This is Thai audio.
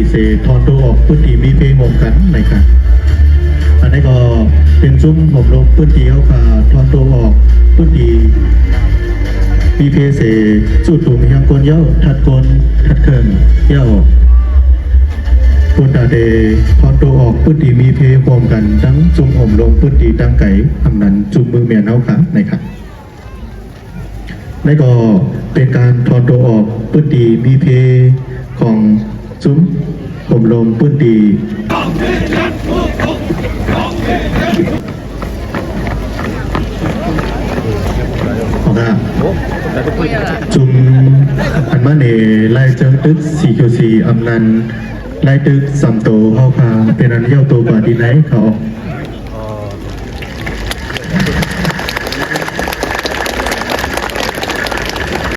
เสทอนตัวออกพื้นที่มีเพลงรวมกันนะครับอันนี้ก็เป็นซุ้มผมลงพื้นที่เขาค่ะทอนตัวออกพื้นที่มีเพลงเสสูดตุ่มยังกลเย้าทัดกลทัดเคิงเย้าปุตตาเดทอนตัวออกพื้นที่มีเพลงรวมกันทั้งซุ้มผมลงพื้นที่ตั้งไก่ทำนั้นจุ่มมือเมียนเขาค่ะนะครับและก็เป็นการถอนตัวออกพื้นที่มีเพของซุ้มผมลมพื้นที่ของข้าจุมอันมาเนไล่เจิงตึกสีเขียวสีอำนันไล่ตึกสามโตเข้าคาเป็นอันเย้าโตกว่าดีไหนเขา